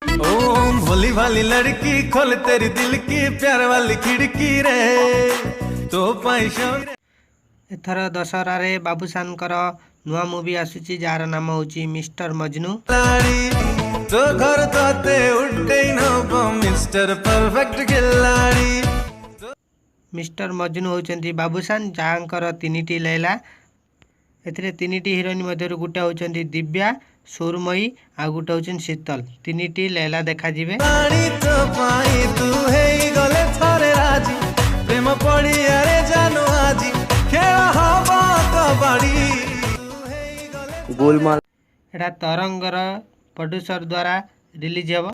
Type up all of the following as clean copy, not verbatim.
ओम भोली भाली लड़की खोल तेरी दिल की प्यार वाली खिड़की रे तो पैसा। एथर दशहरा रे बाबूसानकर नुआ मूवी आସୁଛି जार नाम होची मिस्टर मजनू। तो घर तोते उठे न मिस्टर परफेक्ट खिलाड़ी। मिस्टर मजनू होचंती बाबूसान जहाँकर तीनिटी लैला। एथिरे तीनिटी हिरोइन मध्यरु गुटे होचंती दिव्या सुरमयी आ गुटे होचन शीतल। तीनिटी लैला देखा जिवे। तो पाई तू हे गले थरे राजी प्रेम पड़ी अरे जानो आजी खेल हवा कबड्डी गोलमाल एटा तरंगर प्रोड्यूसर द्वारा रिलीज हेबो।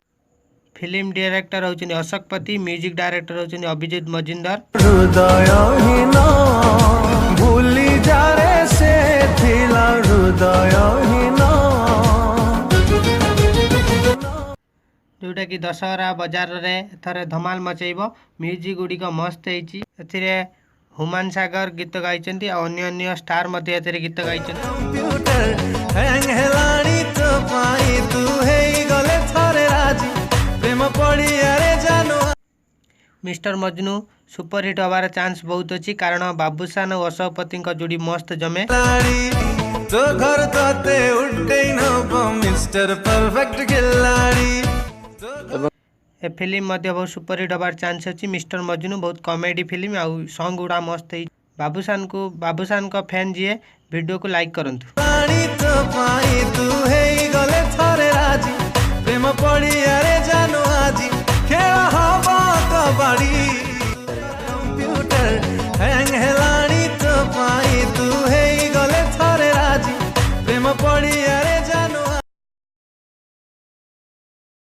फिल्म डायरेक्टर होचन अशोकपति, म्यूजिक डायरेक्टर होचन अभिजीत मजिंदर। हृदयहीन भूली जा रे से थिला हृदयहीन। जोटा कि दशहरा बाजार रे थरे धमाल मचैबो। म्यूजिक गुडी को मस्त हेची। एथिरे हुमान सागर गीत गाइचंती आ अन्य अन्य स्टार मध्ये एथिरे गीत गाइचंती। कंप्यूटर हैंग हेलानी तो पाई तू हे गले थरे राजी प्रेम पड़ी अरे जानो। मिस्टर मजनू सुपरहिट होबार चांस बहुत अच्छी कारण बाबूसान और अशोकपति जोड़ी मस्त जमे। तो घर तोते उठे न मिस्टर परफेक्ट खिलाड़ी। ए फिल्म मध्य बहुत सुपरहिट होबार चांस अच्छी। मिस्टर मजनू बहुत कॉमेडी फिल्म आउ सॉन्ग गुड़ा मस्त है। बाबूसान को फैन जी वीडियो को लाइक करंतु। तो पाई तू हे गले थरे राजी प्रेम पड़ी अरे जानो आजी खेल हवा कबड्डी। कंप्यूटर हैंग हेलानी तो पाई तू हे गले थरे राजी प्रेम पड़ी